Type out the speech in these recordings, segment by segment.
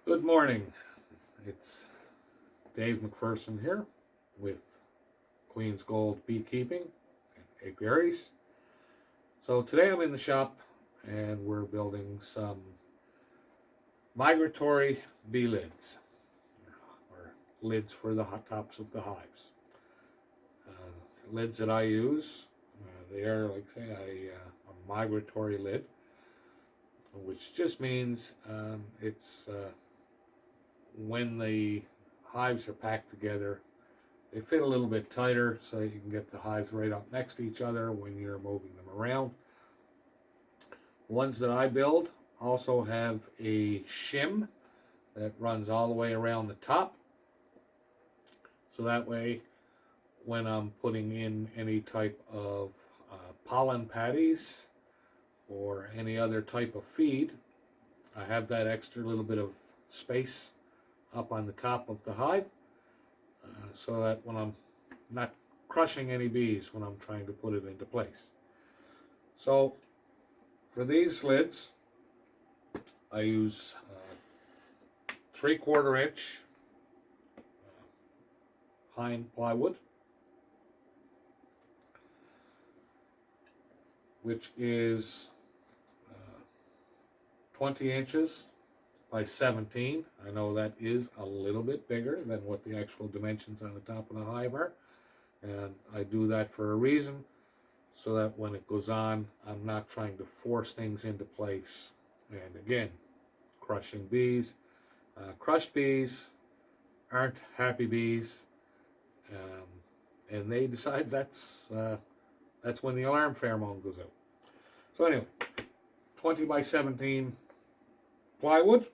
Good morning. It's Dave McPherson here with Queen's Gold Beekeeping and Apiaries. So today I'm in the shop and we're building some migratory bee lids, or lids for the hot tops of the hives. Lids that I use, they are, like say, a migratory lid, which just means it's when the hives are packed together, they fit a little bit tighter so you can get the hives right up next to each other when you're moving them around. The ones that I build also have a shim that runs all the way around the top, so that way when I'm putting in any type of pollen patties or any other type of feed, I have that extra little bit of space up on the top of the hive, so that when I'm not crushing any bees when I'm trying to put it into place. So for these lids, I use 3/4 inch Hive plywood, which is 20 inches by 17. I know that is a little bit bigger than what the actual dimensions on the top of the hive are, and I do that for a reason, so that when it goes on, I'm not trying to force things into place. And again, crushing bees. Crushed bees aren't happy bees, and they decide that's when the alarm pheromone goes out. So anyway, 20 by 17 plywood.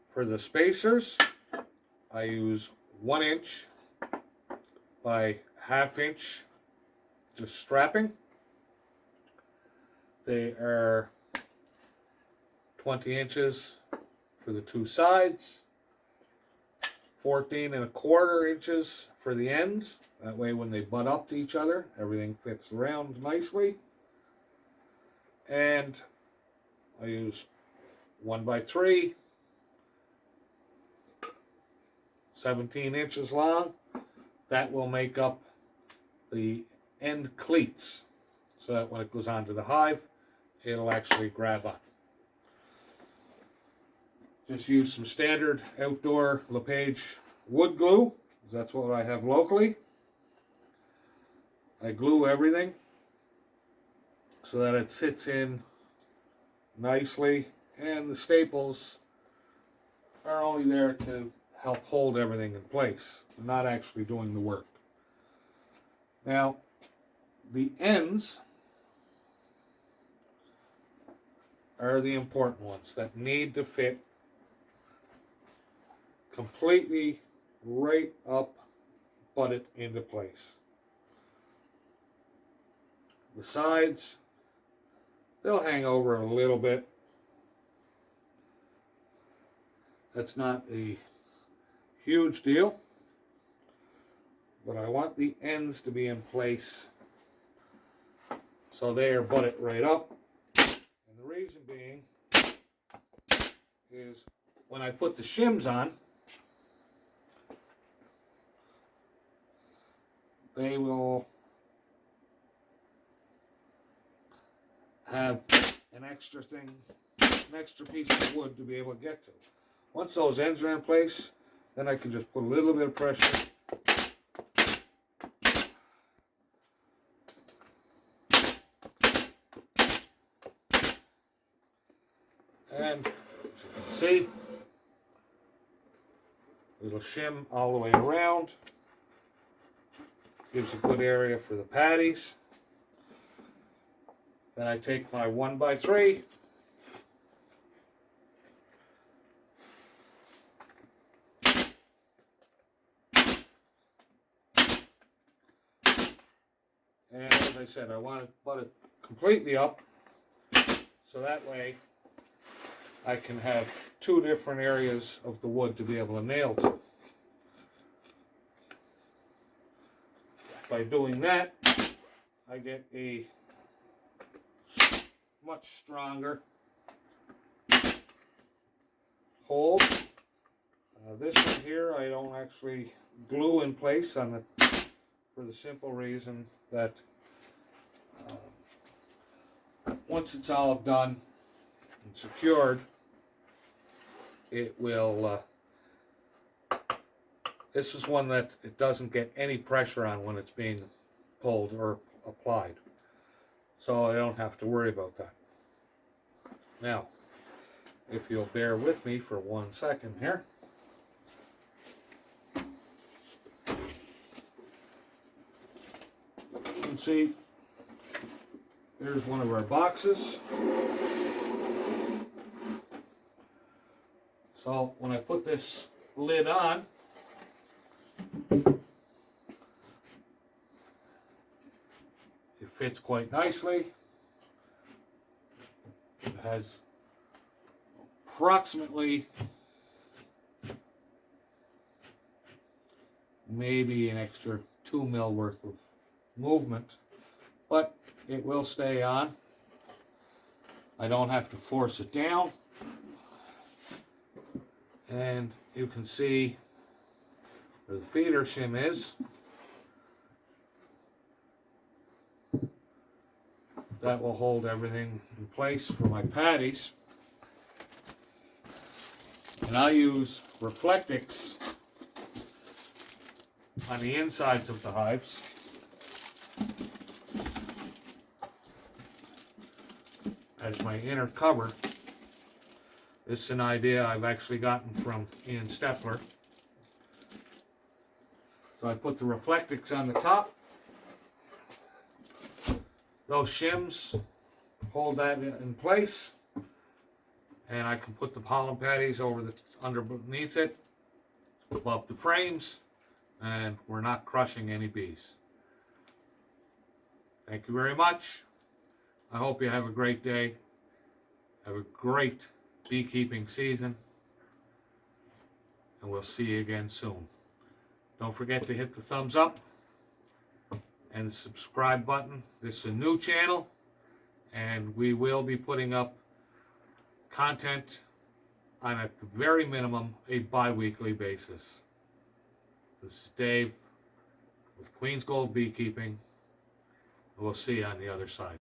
For the spacers, I use 1 inch by 1/2 inch, just strapping. They are 20 inches for the two sides, 14 1/4 inches for the ends. That way when they butt up to each other, everything fits around nicely. And I use 1 by 3, 17 inches long. That will make up the end cleats, so that when it goes onto the hive, it'll actually grab on. Just use some standard outdoor LePage wood glue, because that's what I have locally. I glue everything so that it sits in nicely, and the staples are only there to help hold everything in place. They're not actually doing the work. Now, the ends are the important ones that need to fit completely right up, butted into place. The sides, they'll hang over a little bit. That's not a huge deal, but I want the ends to be in place so they are butted right up. And the reason being is when I put the shims on, they will have an extra piece of wood to be able to get to. Once those ends are in place, then I can just put a little bit of pressure and, as you can see, little shim all the way around. Gives a good area for the patties. Then I take my 1 by 3, and as I said, I want to butt it completely up, so that way I can have 2 different areas of the wood to be able to nail to. By doing that, I get a much stronger hold. This one here I don't actually glue in place on it for the simple reason that once it's all done and secured, it will, this is one that it doesn't get any pressure on when it's being pulled or applied. So I don't have to worry about that. Now, if you'll bear with me for 1 second here. You can see there's one of our boxes. So when I put this lid on, it fits quite nicely. It has approximately maybe an extra 2 mil worth of movement, but it will stay on. I don't have to force it down. And you can see where the feeder shim is. That will hold everything in place for my patties. And I use Reflectix on the insides of the hives. As my inner cover. This is an idea I've actually gotten from Ian Steffler. So I put the Reflectix on the top. Those shims hold that in place. And I can put the pollen patties over the underneath it, above the frames, and we're not crushing any bees. Thank you very much. I hope you have a great day. Have a great beekeeping season, and we'll see you again soon. Don't forget to hit the thumbs up and the subscribe button. This is a new channel, and we will be putting up content on, at the very minimum, a bi-weekly basis. This is Dave with Queen's Gold Beekeeping. We'll see you on the other side.